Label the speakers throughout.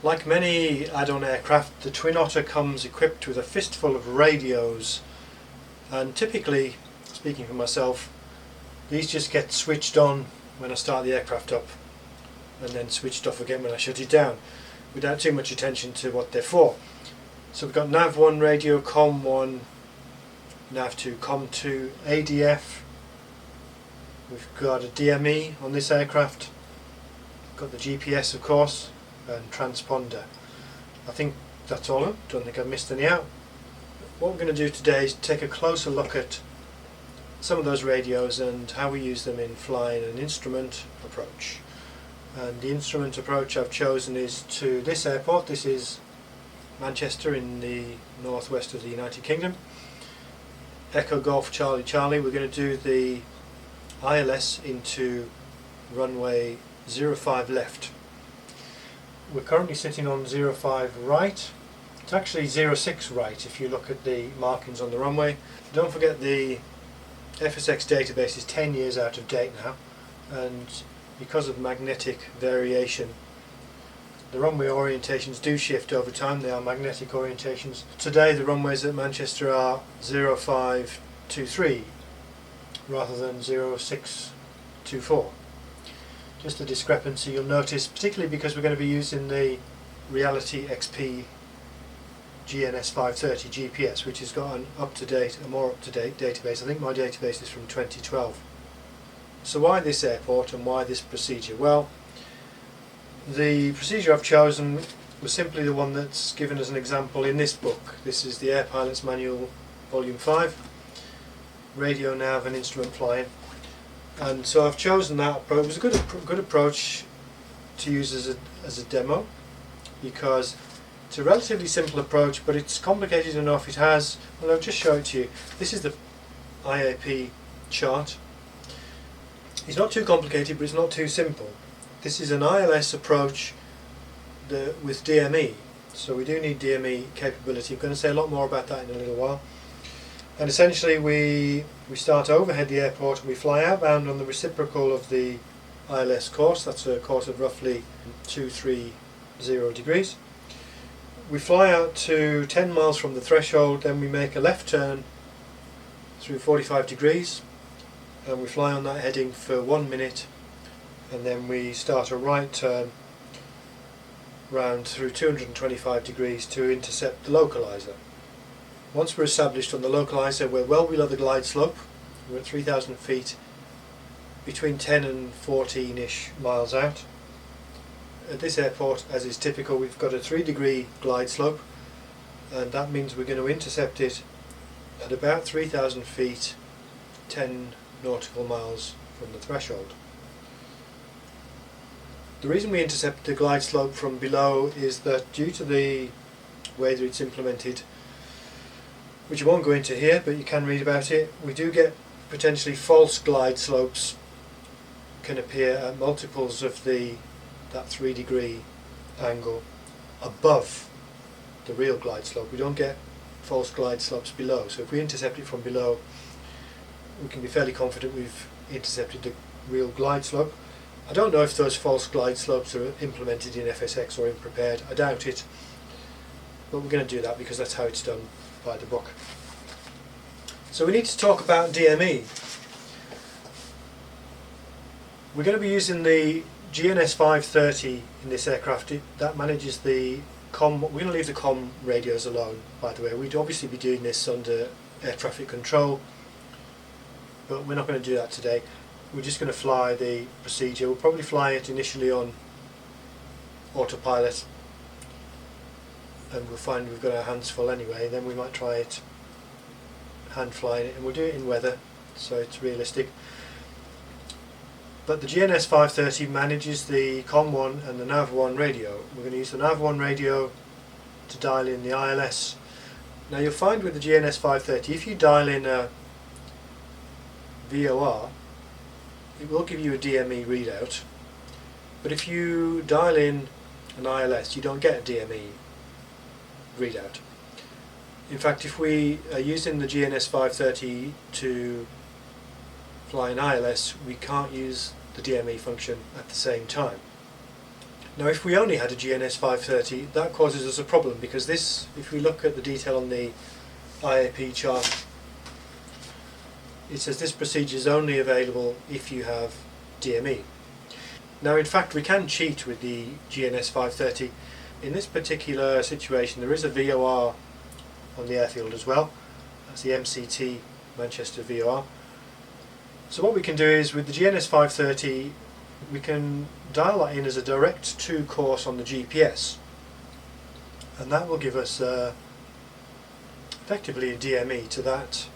Speaker 1: Like many add-on aircraft, the Twin Otter comes equipped with a fistful of radios, and typically, speaking for myself, these just get switched on when I start the aircraft up and then switched off again when I shut it down, without too much attention to what they're for. So we've got nav1 radio, com1, nav2, com2, ADF, we've got a DME on this aircraft, got the GPS of course, and transponder. I think that's all of them. Don't think I've missed any out. What we're going to do today is take a closer look at some of those radios and how we use them in flying an instrument approach. And the instrument approach I've chosen is to this airport. This is Manchester in the northwest of the United Kingdom. Echo Golf Charlie Charlie. We're going to do the ILS into runway 05 left. We're currently sitting on 05 right. It's actually 06 right if you look at the markings on the runway. Don't forget the FSX database is 10 years out of date now, and because of magnetic variation the runway orientations do shift over time. They are magnetic orientations. Today the runways at Manchester are 0523 rather than 0624. Just a discrepancy you'll notice, particularly because we're going to be using the Reality XP GNS 530 GPS, which has got an a more up-to-date database. I think my database is from 2012. So why this airport and why this procedure? Well, the procedure I've chosen was simply the one that's given as an example in this book. This is the Air Pilot's Manual Volume 5, Radio, Nav and Instrument Flying. And so I've chosen that approach. It was a good approach to use as a demo, because it's a relatively simple approach, but it's complicated enough. It has, well, I'll just show it to you. This is the IAP chart. It's not too complicated, but it's not too simple. This is an ILS approach with DME, so we do need DME capability. I'm going to say a lot more about that in a little while. And essentially we start overhead the airport and we fly outbound on the reciprocal of the ILS course. That's a course of roughly 230 degrees. We fly out to 10 miles from the threshold, then we make a left turn through 45 degrees and we fly on that heading for 1 minute, and then we start a right turn round through 225 degrees to intercept the Localizer. Once we're established on the Localizer, we're well below the glide slope. We're at 3,000 feet, between 10 and 14-ish miles out. At this airport, as is typical, we've got a 3-degree glide slope, and that means we're going to intercept it at about 3,000 feet, 10 nautical miles from the threshold. The reason we intercept the glide slope from below is that due to the way that it's implemented, which I won't go into here, but you can read about it, we do get potentially false glide slopes can appear at multiples of that 3-degree angle above the real glide slope. We don't get false glide slopes below, so if we intercept it from below we can be fairly confident we've intercepted the real glide slope. I don't know if those false glide slopes are implemented in FSX or in Prepared. I doubt it, but we're going to do that because that's how it's done by the book. So we need to talk about DME. We're going to be using the GNS 530 in this aircraft. That manages the COM. We're going to leave the COM radios alone, by the way. We'd obviously be doing this under air traffic control, but we're not going to do that today. We're just going to fly the procedure. We'll probably fly it initially on autopilot, and we'll find we've got our hands full anyway. Then we might try it hand flying it, and we'll do it in weather so it's realistic. But the GNS 530 manages the COM1 and the NAV1 radio. We're going to use the NAV1 radio to dial in the ILS. Now you'll find with the GNS 530, if you dial in a VOR, it will give you a DME readout, but if you dial in an ILS you don't get a DME readout. In fact, if we are using the GNS 530 to fly an ILS, we can't use the DME function at the same time. Now if we only had a GNS 530, that causes us a problem, because this, if we look at the detail on the IAP chart, it says this procedure is only available if you have DME. Now in fact we can cheat with the GNS 530. In this particular situation there is a VOR on the airfield as well. That's the MCT Manchester VOR. So what we can do is, with the GNS 530, we can dial that in as a direct to course on the GPS, and that will give us effectively a DME to that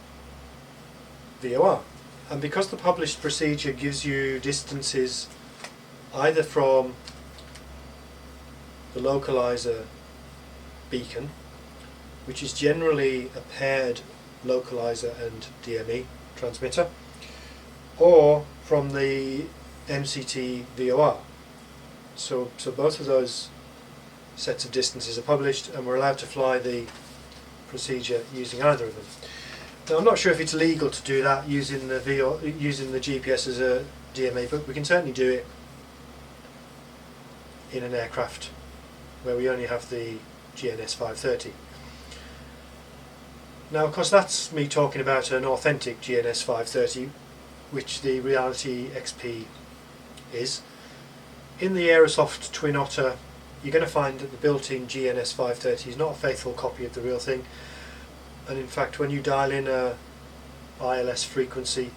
Speaker 1: VOR. And because the published procedure gives you distances either from the Localizer beacon, which is generally a paired Localizer and DME transmitter, or from the MCT VOR. So both of those sets of distances are published, and we're allowed to fly the procedure using either of them. Now I'm not sure if it's legal to do that using the GPS as a DME, but we can certainly do it in an aircraft where we only have the GNS 530. Now of course that's me talking about an authentic GNS 530, which the Reality XP is. In the Aerosoft Twin Otter you're going to find that the built-in GNS 530 is not a faithful copy of the real thing, and in fact when you dial in a ILS frequency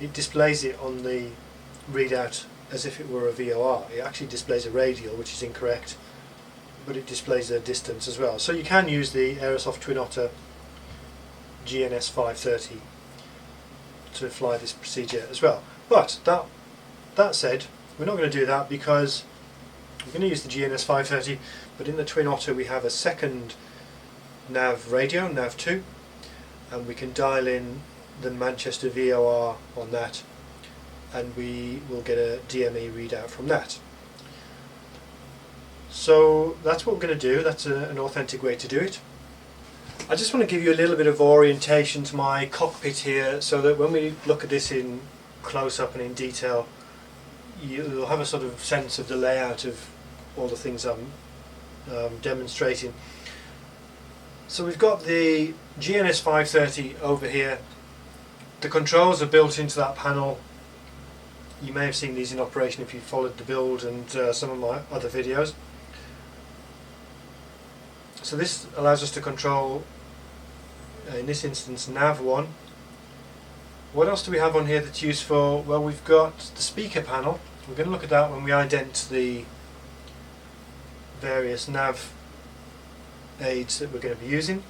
Speaker 1: it displays it on the readout as if it were a VOR. It actually displays a radial, which is incorrect, but it displays a distance as well. So you can use the Aerosoft Twin Otter GNS 530 to fly this procedure as well. But that said, we're not going to do that, because we're going to use the GNS 530, but in the Twin Otter we have a second nav radio, nav 2, and we can dial in the Manchester VOR on that, and we will get a DME readout from that. So that's what we're going to do. That's an authentic way to do it. I just want to give you a little bit of orientation to my cockpit here, so that when we look at this in close-up and in detail, you'll have a sort of sense of the layout of all the things I'm demonstrating. So we've got the GNS 530 over here. The controls are built into that panel. You may have seen these in operation if you followed the build and some of my other videos. So this allows us to control, in this instance, nav 1. What else do we have on here that's useful? Well, we've got the speaker panel. We're going to look at that when we ident the various nav aids that we're going to be using.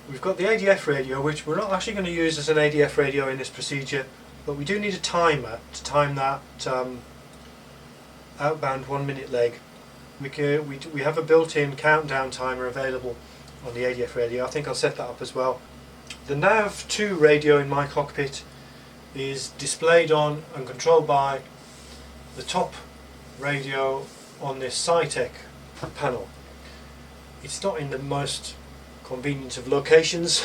Speaker 1: We've got the ADF radio, which we're not actually going to use as an ADF radio in this procedure, but we do need a timer to time that outbound 1 minute leg. We have a built-in countdown timer available on the ADF radio. I think I'll set that up as well. The nav 2 radio in my cockpit is displayed on and controlled by the top radio on this SciTech panel. It's not in the most convenient of locations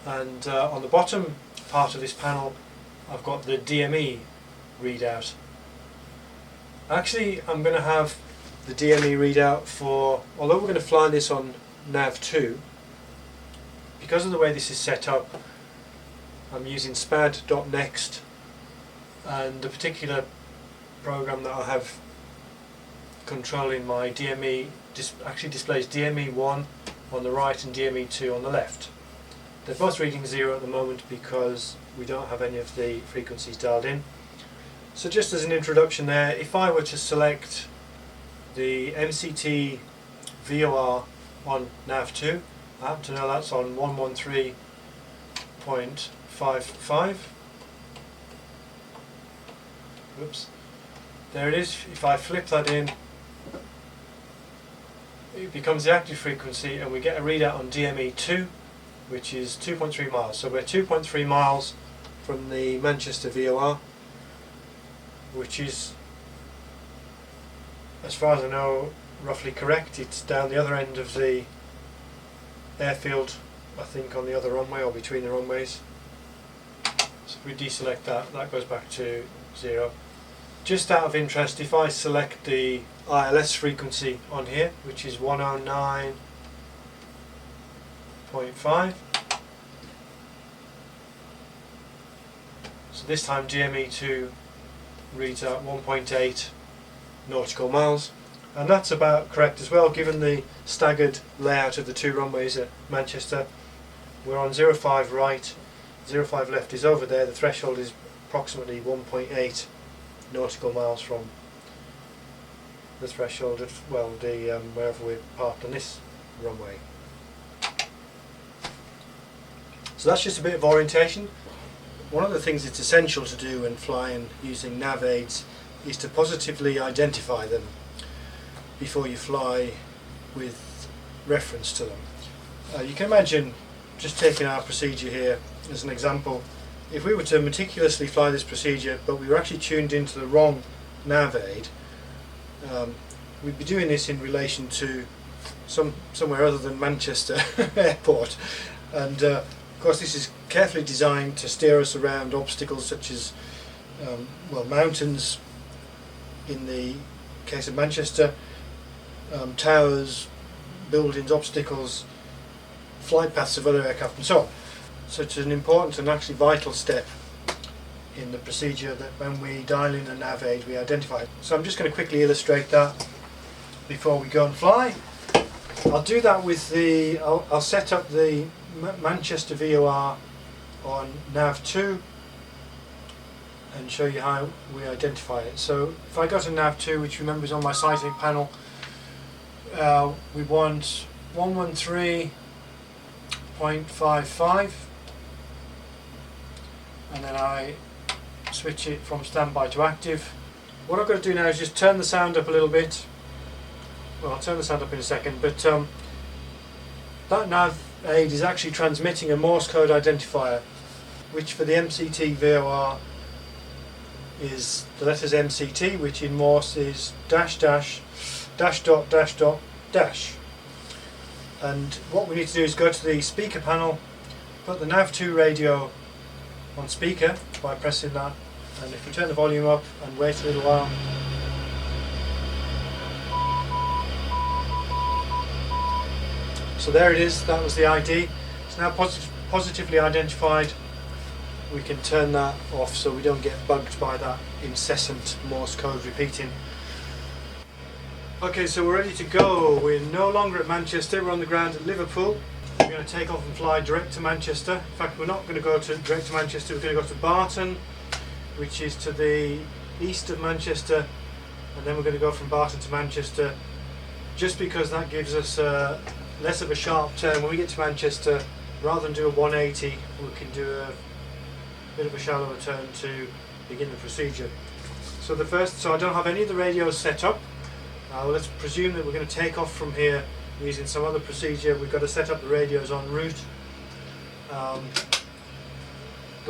Speaker 1: and on the bottom part of this panel I've got the DME readout. Actually I'm going to have the DME readout for, although we're going to fly this on nav 2, because of the way this is set up I'm using spad.next, and the particular program that I have controlling my DME actually displays DME 1 on the right and DME 2 on the left. They're both reading 0 at the moment because we don't have any of the frequencies dialed in. So just as an introduction there, if I were to select the MCT VOR on nav 2, I happen to know that's on 113.55. Whoops. There it is. If I flip that in, it becomes the active frequency and we get a readout on DME 2, which is 2.3 miles. So we're 2.3 miles from the Manchester VOR, which is, as far as I know, roughly correct. It's down the other end of the airfield, I think on the other runway or between the runways. So if we deselect that, that goes back to 0. Just out of interest, if I select the ILS frequency on here, which is 109.5, so this time DME2 reads out 1.8 nautical miles, and that's about correct as well given the staggered layout of the two runways at Manchester. We're on 05 right, 05 left is over there. The threshold is approximately 1.8 nautical miles from the threshold of, well, the wherever we're parked on this runway. So that's just a bit of orientation. One of the things it's essential to do when flying using nav aids is to positively identify them before you fly with reference to them. You can imagine, just taking our procedure here as an example, if we were to meticulously fly this procedure but we were actually tuned into the wrong nav aid, we'd be doing this in relation to somewhere other than Manchester Airport, and of course this is carefully designed to steer us around obstacles such as well, mountains in the case of Manchester, towers, buildings, obstacles, flight paths of other aircraft and so on. So it's an important and actually vital step in the procedure that when we dial in a nav aid we identify it. So I'm just going to quickly illustrate that before we go and fly. I'll do that with the, I'll set up the Manchester VOR on nav 2 and show you how we identify it. So if I go to nav 2, which remember is on my sighting panel, we want 113.55, and then I switch it from standby to active. What I've got to do now is just turn the sound up a little bit. Well, I'll turn the sound up in a second, but that nav aid is actually transmitting a Morse code identifier, which for the MCT VOR is the letters MCT, which in Morse is dash dash dash dot dash dot dash. And what we need to do is go to the speaker panel, put the nav2 radio on speaker by pressing that, and if we turn the volume up and wait a little while, so there it is, that was the ID. It's now positively identified. We can turn that off so we don't get bugged by that incessant Morse code repeating. Okay, so we're ready to go. We're no longer at Manchester, we're on the ground at Liverpool. We're going to take off and fly direct to Manchester. In fact, we're not going to go direct to Manchester, we're going to go to Barton, which is to the east of Manchester, and then we're going to go from Barton to Manchester, just because that gives us less of a sharp turn. When we get to Manchester, rather than do a 180, we can do a bit of a shallower turn to begin the procedure. So I don't have any of the radios set up. Let's presume that we're going to take off from here using some other procedure. We've got to set up the radios en route. The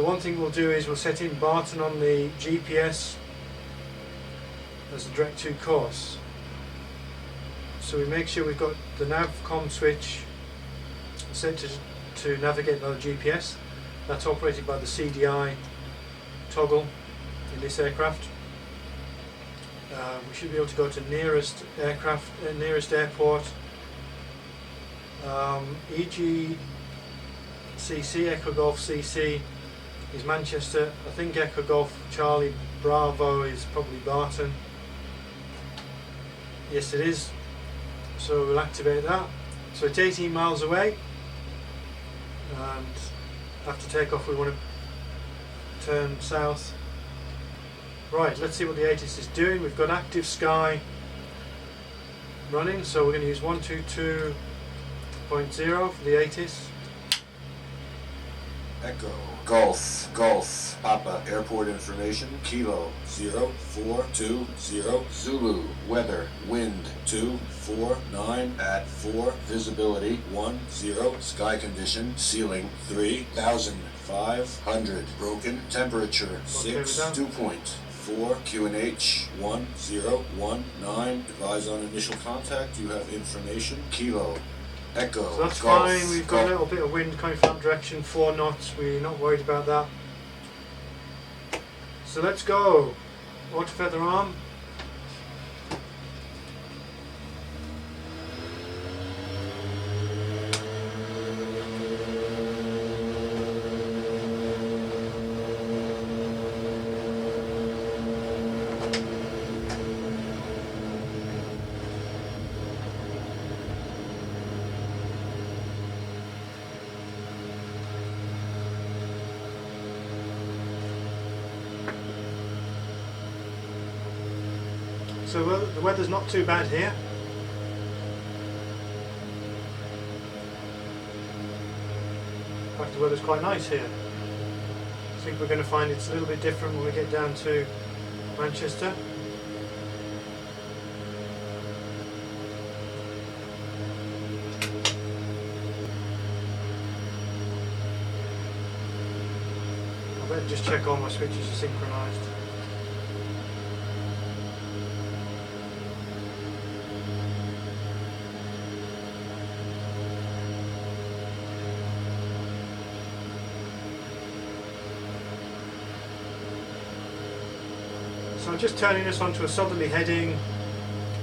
Speaker 1: one thing we'll do is we'll set in Barton on the GPS as a direct to course. So we make sure we've got the navcom switch set to navigate by the GPS. That's operated by the CDI toggle in this aircraft. We should be able to go to nearest airport. EGCC, Echo Golf CC is Manchester. I think Echo Golf Charlie Bravo is probably Barton. Yes, it is. So we'll activate that. So it's 18 miles away, and after takeoff we want to turn south. Right, let's see what the ATIS is doing. We've got active sky running, so we're going to use 122.0 for the ATIS.
Speaker 2: Echo, Golf, Papa, airport information, Kilo, 0420, Zulu, weather, wind, 249 at 4, visibility, 10, sky condition, ceiling, 3,500, broken, temperature, 6, 2.4, QNH, 1019, advise on initial contact, you have information, Kilo, Echo,
Speaker 1: so that's
Speaker 2: Golf,
Speaker 1: fine, we've got a little bit of wind coming from that direction, 4 knots, we're not worried about that. So let's go. auto feather arm. So the weather's not too bad here. In fact, the weather's quite nice here. I think we're going to find it's a little bit different when we get down to Manchester. I better just check all my switches are synchronized. So I'm just turning this onto a southerly heading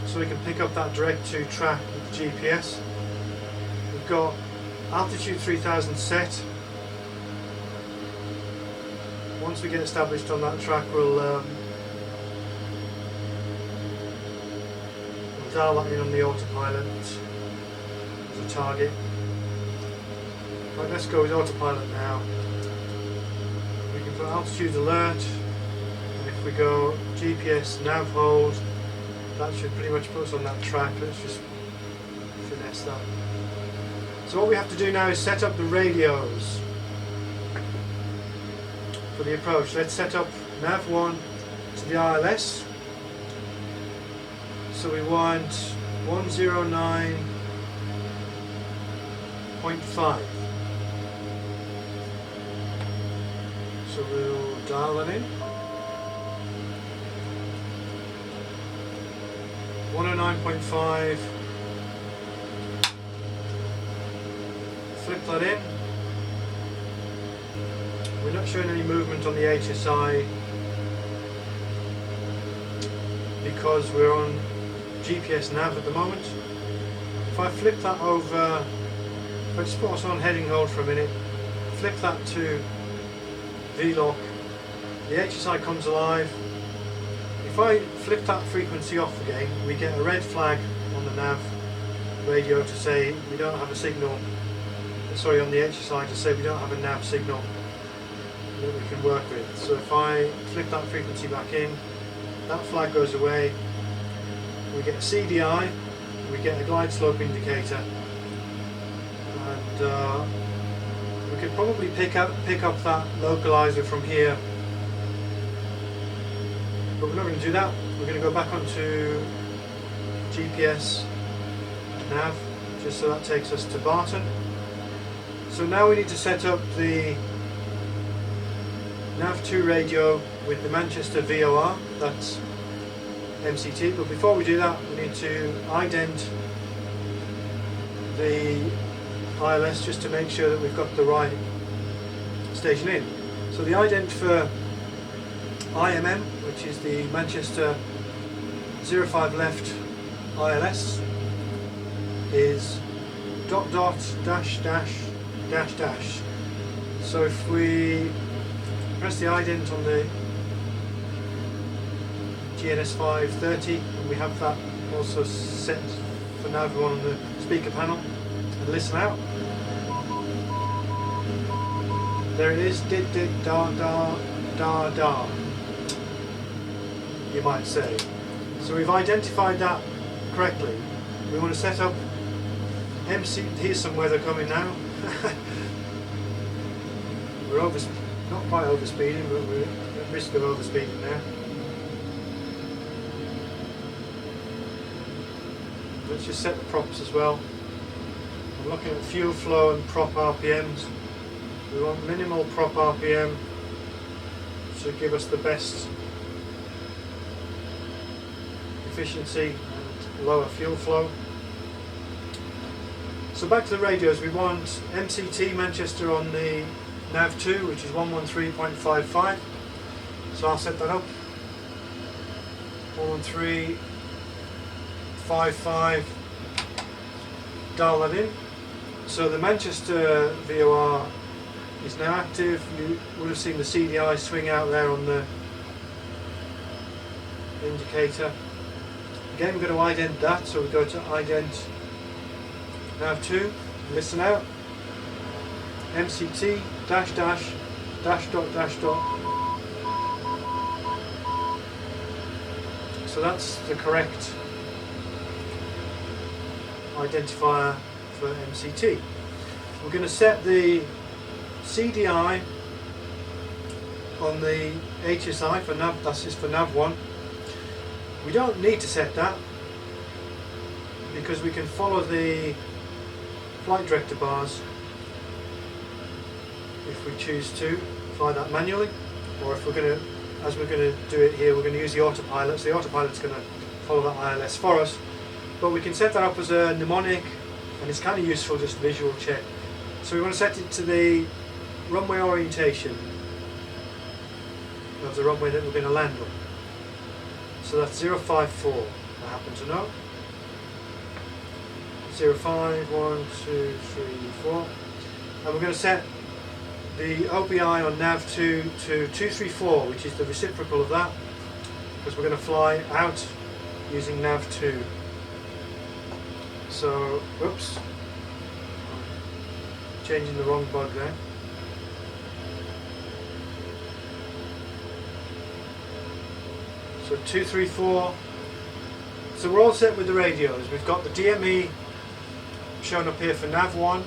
Speaker 1: so we can pick up that direct to track with the GPS. We've got altitude 3000 set. Once we get established on that track, we'll dial that in on the autopilot as a target. Right, let's go with autopilot now. We can put altitude alert. If we go GPS nav hold, that should pretty much put us on that track. Let's just finesse that. So what we have to do now is set up the radios for the approach. Let's set up nav 1 to the ILS. So we want 109.5. So we'll dial that in. 109.5. Flip that in. We're not showing any movement on the HSI because we're on GPS nav at the moment. If I flip that over, if I just put us on heading hold for a minute, flip that to VLOC, the HSI comes alive. If I flip that frequency off again, we get a red flag on the nav radio to say we don't have a signal, sorry, on the HSI to say we don't have a nav signal that we can work with. So if I flip that frequency back in, that flag goes away, we get a CDI, we get a glide slope indicator, and we could probably pick up that localizer from here. But we're not going to do that. We're going to go back onto GPS nav, just so that takes us to Barton. So now we need to set up the nav2 radio with the Manchester VOR, that's MCT. But before we do that, we need to ident the ILS just to make sure that we've got the right station in. So the ident for IMM, which is the Manchester 05 left ILS, is ... dash dash dash dash. So if we press the ident on the GNS 530, and we have that also set for nav 1 on the speaker panel, and listen out. There it is, did da da da da, you might say. So we've identified that correctly. We want to set up MC. Here's some weather coming now. We're not quite overspeeding, but we're at risk of overspeeding now. Let's just set the props as well. I'm looking at fuel flow and prop RPMs. We want minimal prop RPM to give us the best efficiency and lower fuel flow. So back to the radios, we want MCT Manchester on the nav2, which is 113.55. So I'll set that up. 41355. Dial that in. So the Manchester VOR is now active. You would have seen the CDI swing out there on the indicator. Again, we're going to ident that, so we go to ident nav2, listen out, MCT dash dash dash dot dash dot. So that's the correct identifier for MCT. We're going to set the CDI on the HSI for nav, that's just for nav1. We don't need to set that because we can follow the flight director bars if we choose to fly that manually, or if we're going to, as we're going to do it here, we're going to use the autopilot. So the autopilot's going to follow that ILS for us, but we can set that up as a mnemonic, and it's kind of useful, just visual check. So we want to set it to the runway orientation of the runway that we're going to land on. So that's 054, I happen to know. 05, 1, 2, 3, 4. And we're going to set the OBI on nav2 to 234, which is the reciprocal of that, because we're going to fly out using nav2. So, whoops, changing the wrong bug there. So 234. So we're all set with the radios. We've got the DME shown up here for nav1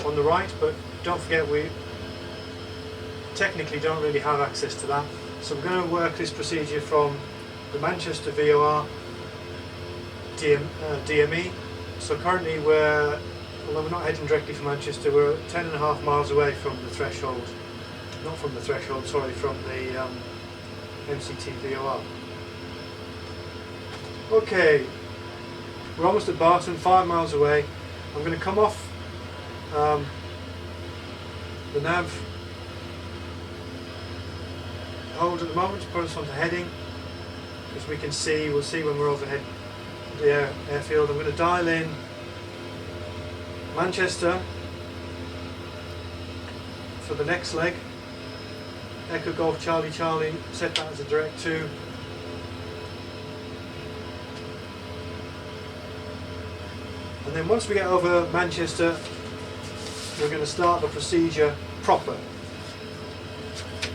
Speaker 1: on the right, but don't forget we technically don't really have access to that. So we're going to work this procedure from the Manchester VOR DME. So currently although we're not heading directly for Manchester, we're 10.5 miles away from the threshold. Not from the threshold, sorry, from the MCT VOR. Okay, we're almost at Barton, 5 miles away. I'm going to come off the nav hold at the moment to put us onto heading, because we'll see when we're overhead the airfield. I'm going to dial in Manchester for the next leg. Echo Golf Charlie Charlie, set that as a direct 2. And then once we get over Manchester, we're going to start the procedure proper.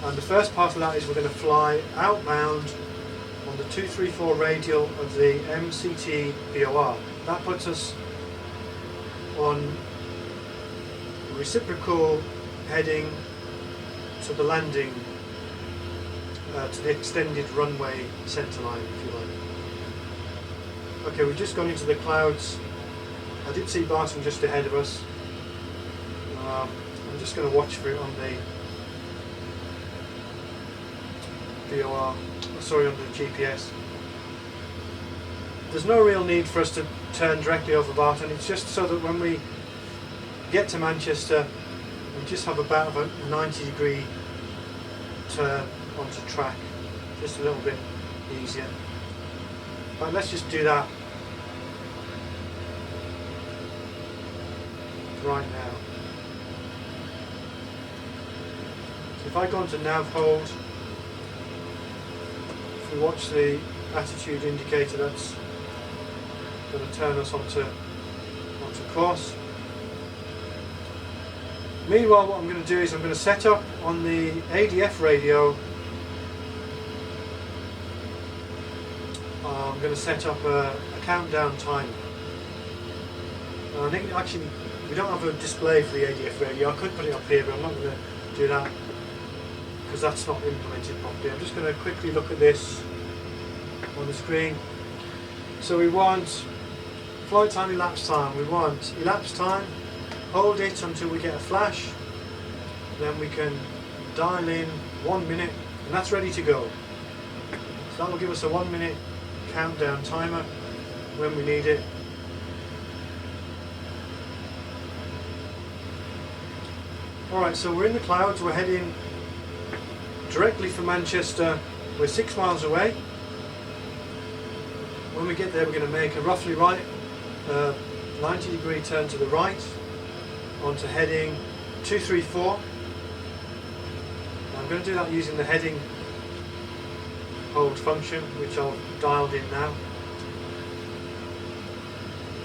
Speaker 1: And the first part of that is we're going to fly outbound on the 234 radial of the MCT VOR. That puts us on reciprocal heading to the landing, to the extended runway centerline, if you like. Okay, we've just gone into the clouds. I did see Barton just ahead of us. I'm just going to watch for it on the VOR, sorry, on the GPS. There's no real need for us to turn directly over Barton. It's just so that when we get to Manchester, we just have about a 90-degree turn onto track, just a little bit easier. Right, let's just do that right now. So if I go onto nav hold, if we watch the attitude indicator, that's going to turn us onto course. Meanwhile, what I'm going to do is I'm going to set up on the ADF radio, I'm going to set up a countdown timer. I think actually we don't have a display for the ADF radio. I could put it up here, but I'm not going to do that because that's not implemented properly. I'm just going to quickly look at this on the screen. So we want flight time, elapsed time. We want elapsed time, hold it until we get a flash, then we can dial in 1 minute, and that's ready to go. So that will give us a 1 minute countdown timer when we need it. Alright, so we're in the clouds, we're heading directly for Manchester, we're 6 miles away. when we get there we're going to make a roughly 90-degree turn to the right onto heading 234. I'm going to do that using the heading hold function, which I've dialed in now.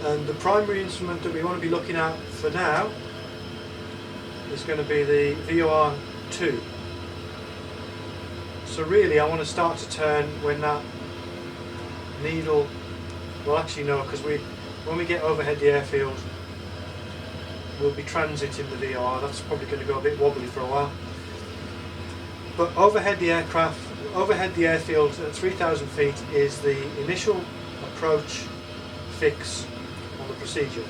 Speaker 1: And the primary instrument that we want to be looking at for now is going to be the VOR2. So really I want to start to turn when that needle, well actually no, because when we get overhead the airfield we'll be transiting the VOR. That's probably going to go a bit wobbly for a while. But overhead the airfield at 3,000 feet is the initial approach fix on the procedure.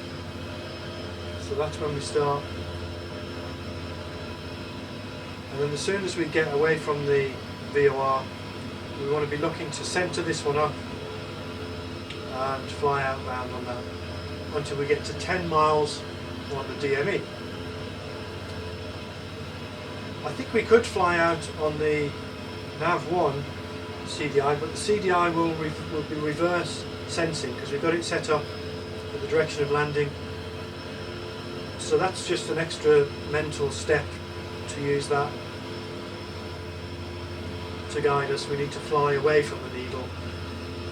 Speaker 1: So that's when we start. And then as soon as we get away from the VOR, we want to be looking to centre this one up and fly outbound on that until we get to 10 miles on the DME. I think we could fly out on the NAV1 CDI, but the CDI will be reverse sensing because we've got it set up for the direction of landing. So that's just an extra mental step to use that to guide us. We need to fly away from the needle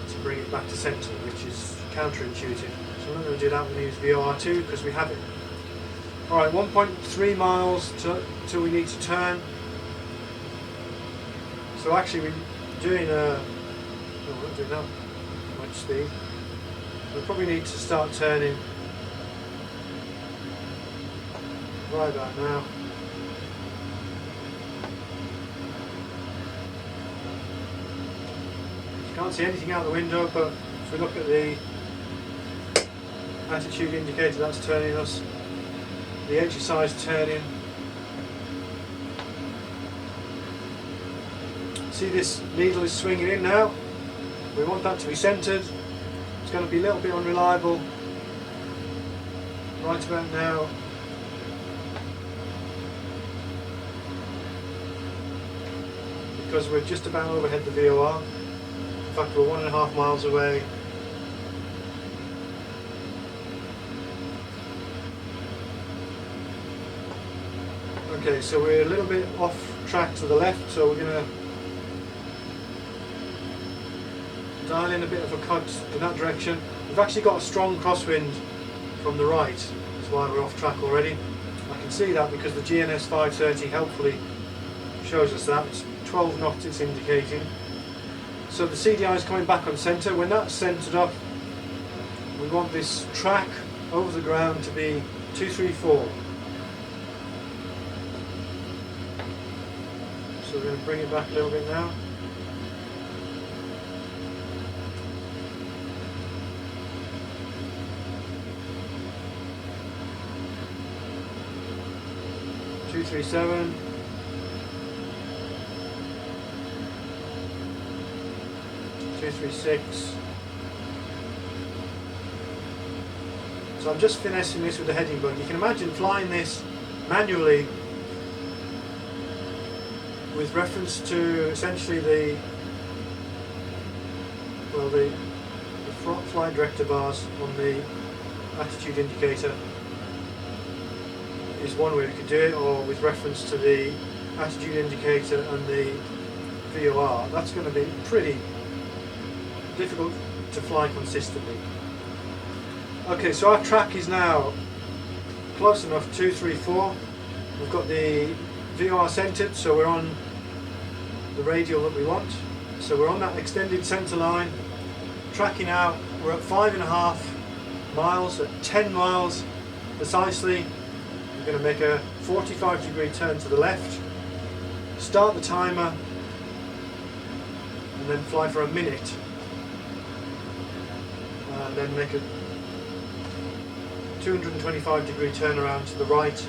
Speaker 1: to bring it back to centre, which is counterintuitive. So I'm not going to do that. We're going to use VOR2 because we have it. Alright, 1.3 miles till we need to turn. So actually we're doing we're not doing that much speed. We probably need to start turning right about now. Can't see anything out the window, but if we look at the attitude indicator, that's turning us. The HSI is turning. See, this needle is swinging in now. We want that to be centred. It's going to be a little bit unreliable right about now. Because we're just about overhead the VOR. In fact, we're 1.5 miles away. Okay, so we're a little bit off track to the left, so we're going to dial in a bit of a cut in that direction. We've actually got a strong crosswind from the right, that's why we're off track already. I can see that because the GNS 530 helpfully shows us that. It's 12 knots it's indicating. So the CDI is coming back on centre. When that's centred up, we want this track over the ground to be 234. So we're going to bring it back a little bit now. Two, 3, 7. 236. So I'm just finessing this with the heading button. You can imagine flying this manually with reference to essentially the flight director bars on the attitude indicator is one way we could do it, or with reference to the attitude indicator and the VOR. That's going to be pretty difficult to fly consistently. Okay, so our track is now close enough, 234. We've got the VOR centered, so we're on the radial that we want. So we're on that extended center line, tracking out. We're at 5.5 miles, at 10 miles precisely. We're going to make a 45-degree turn to the left, start the timer, and then fly for a minute. And then make a 225-degree turnaround to the right.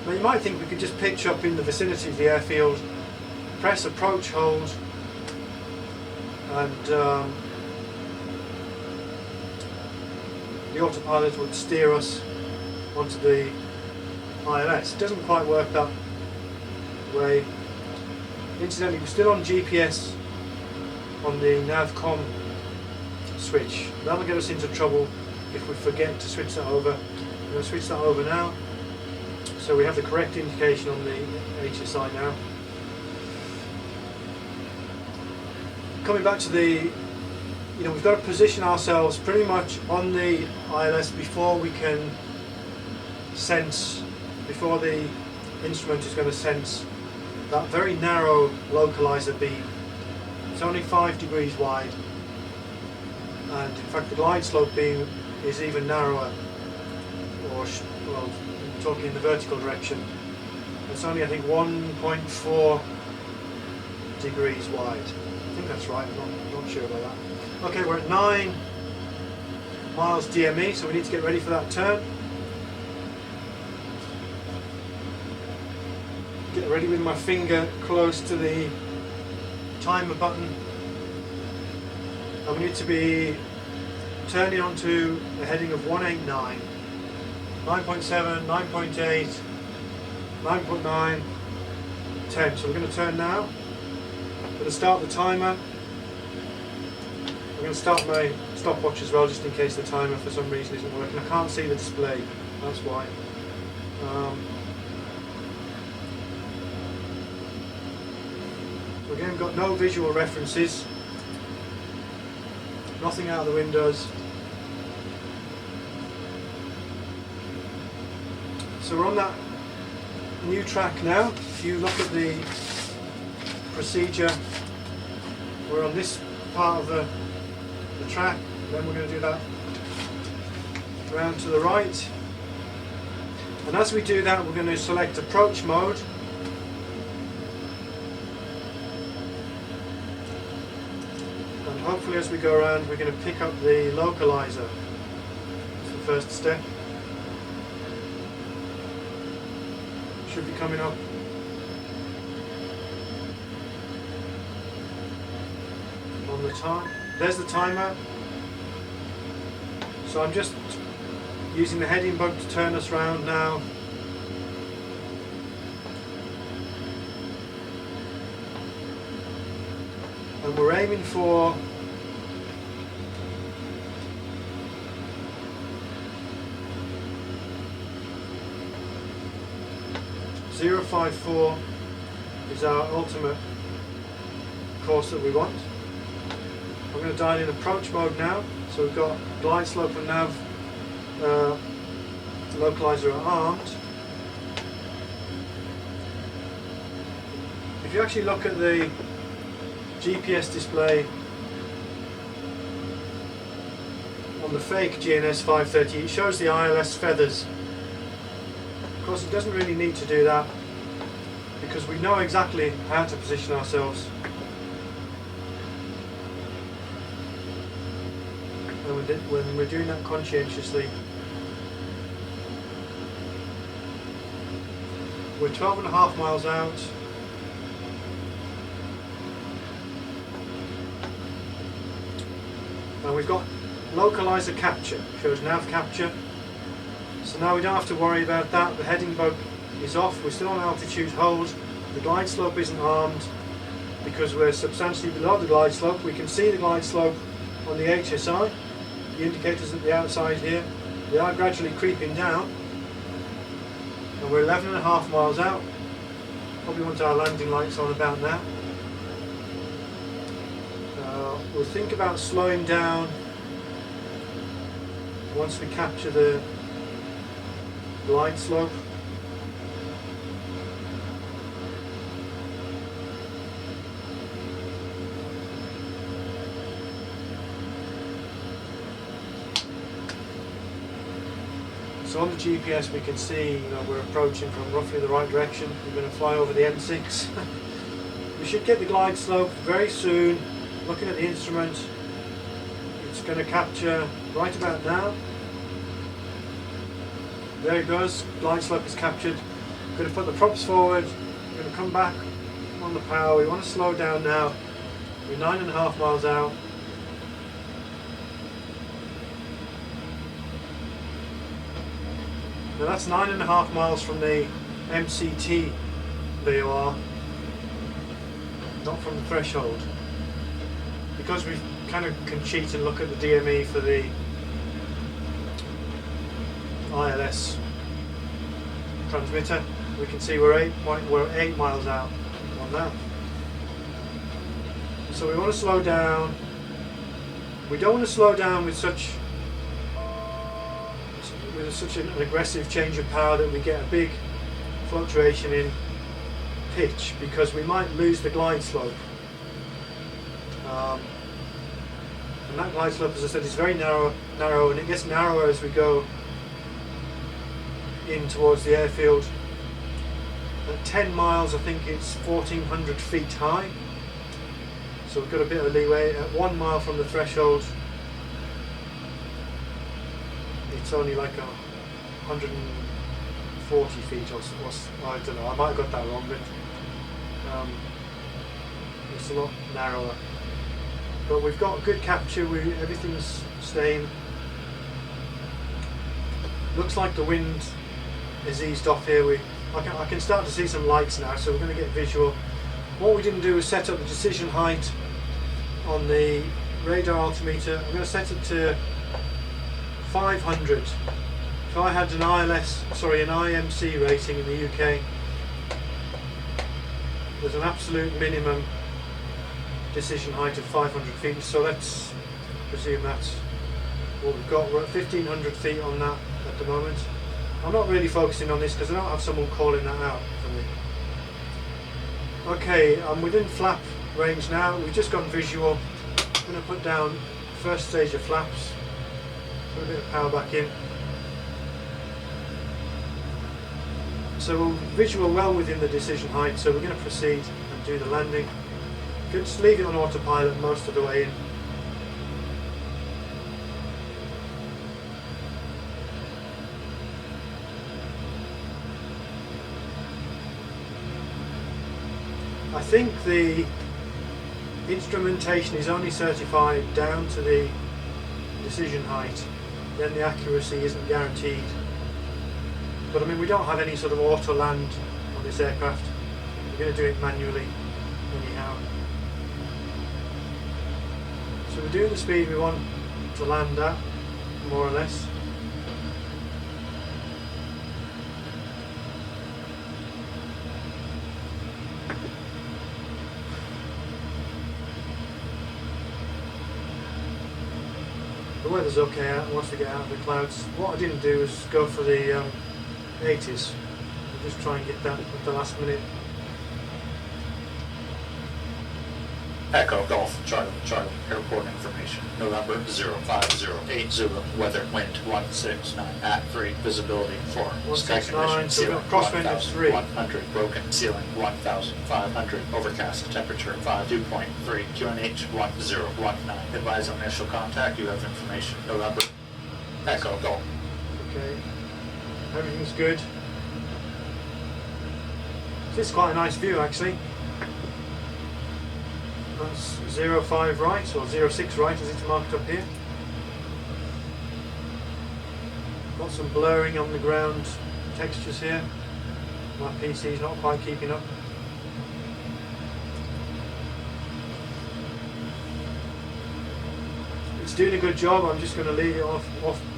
Speaker 1: Now you might think we could just pitch up in the vicinity of the airfield, press approach hold, and the autopilot would steer us onto the ILS. It doesn't quite work that way. Incidentally, we're still on GPS on the NavCom switch. That'll get us into trouble if we forget to switch that over. I'm going to switch that over now. So we have the correct indication on the HSI now. Coming back to the, we've got to position ourselves pretty much on the ILS before we can sense, before the instrument is going to sense that very narrow localizer beam. It's only 5 degrees wide, and in fact the glide slope beam is even narrower, or well, talking in the vertical direction. It's only, I think, 1.4 degrees wide. I think that's right, I'm not sure about that. Okay, we're at 9 miles DME, so we need to get ready for that turn. Get ready with my finger close to the timer button. And we need to be turning onto a heading of 189, 9.7, 9.8, 9.9, 10. So we're going to turn now. I'm going to start the timer. I'm going to start my stopwatch as well, just in case the timer for some reason isn't working. I can't see the display, that's why. So again, we've got no visual references, nothing out of the windows. So we're on that new track now. If you look at the procedure, we're on this part of the track, then we're going to do that round to the right, and as we do that we're going to select approach mode, and hopefully as we go around we're going to pick up the localizer. That's the first step. Should be coming up. On the time. There's the timer. So I'm just using the heading bug to turn us round now. And we're aiming for 054 is our ultimate course that we want. I'm going to dial in approach mode now. So we've got glide slope and nav localizer are armed. If you actually look at the GPS display on the fake GNS 530, it shows the ILS feathers. Of course it doesn't really need to do that because we know exactly how to position ourselves. And when we're doing that conscientiously. We're 12.5 miles out. And we've got localizer capture, shows nav capture. So now we don't have to worry about that. The heading bug is off. We're still on altitude hold. The glide slope isn't armed because we're substantially below the glide slope. We can see the glide slope on the HSI. The indicators at the outside here, they are gradually creeping down. And we're 11.5 miles out. Probably want our landing lights on about now. We'll think about slowing down once we capture the glide slope. So on the GPS we can see, we're approaching from roughly the right direction. We're going to fly over the M6. We should get the glide slope very soon. Looking at the instrument, it's going to capture right about now. There it goes, glide slope is captured. We're going to put the props forward, we're going to come back on the power. We want to slow down now. We're 9.5 miles out. Now that's 9.5 miles from the MCT VOR, not from the threshold. Because we've kind of can cheat and look at the DME for the ILS transmitter. We can see we're 8 miles out on that. So we want to slow down. We don't want to slow down with such an aggressive change of power that we get a big fluctuation in pitch, because we might lose the glide slope. And that glide slope, as I said, is very narrow, and it gets narrower as we go in towards the airfield. At 10 miles, I think it's 1,400 feet high, so we've got a bit of leeway. At 1 mile from the threshold, it's only like 140 feet or I don't know, I might have got that wrong, but it's a lot narrower. But we've got good capture, everything's staying. Looks like the wind has eased off here. I can start to see some lights now, so we're going to get visual. What we didn't do was set up the decision height on the radar altimeter. I'm going to set it to 500. If I had an IMC rating in the UK, there's an absolute minimum decision height of 500 feet, so let's presume that's what we've got. We're at 1,500 feet on that at the moment. I'm not really focusing on this because I don't have someone calling that out for me. Okay, I'm within flap range now. We've just gone visual. I'm going to put down first stage of flaps, put a bit of power back in. So visual well within the decision height, so we're going to proceed and do the landing. Just leave it on autopilot most of the way in. I think the instrumentation is only certified down to the decision height, then the accuracy isn't guaranteed. But I mean, we don't have any sort of auto land on this aircraft. We're going to do it manually anyhow. So we're doing the speed we want to land at, more or less. The weather's okay once we get out of the clouds. What I didn't do was go for the 80s. I'll just try and get that at the last minute.
Speaker 3: Echo Golf Charlie airport information. November 05080, weather wind 169 at 3, visibility 4, sky
Speaker 1: 169,
Speaker 3: condition
Speaker 1: so we've
Speaker 3: ceiling
Speaker 1: got crosswind of 3.
Speaker 3: 1,100, broken ceiling 1,500, overcast temperature 5, dew point 3, QNH 1019. Advise on initial contact, you have information. November Echo Golf.
Speaker 1: Okay, everything's good. This is quite a nice view actually. That's 05 right, or 06 right as it's marked up here. Got some blurring on the ground textures here. My PC's not quite keeping up. It's doing a good job. I'm just going to leave it off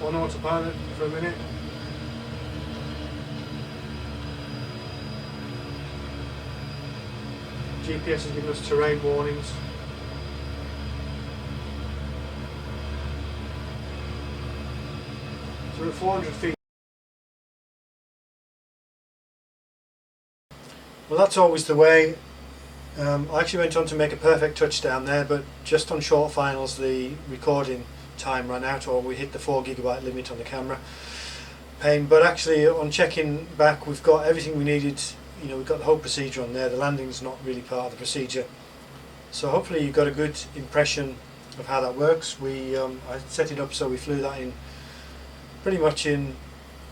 Speaker 1: on autopilot for a minute. GPS is giving us terrain warnings. So we're at 400 feet. Well, that's always the way. I actually went on to make a perfect touchdown there, but just on short finals the recording time ran out, or we hit the 4 GB limit on the camera. Pain, but actually on checking back we've got everything we needed. You know, we've got the whole procedure on there. The landing's not really part of the procedure, so hopefully you've got a good impression of how that works. I set it up so we flew that in pretty much in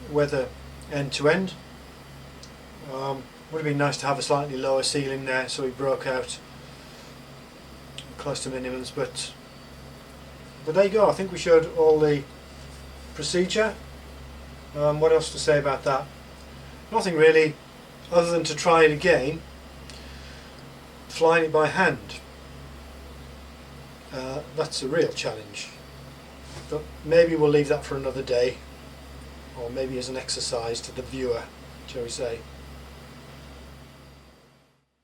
Speaker 1: weather end to end. Would have been nice to have a slightly lower ceiling there, so we broke out close to minimums, but there you go. I think we showed all the procedure. What else to say about that? Nothing really, other than to try it again, flying it by hand. That's a real challenge. But maybe we'll leave that for another day, or maybe as an exercise to the viewer, shall we say.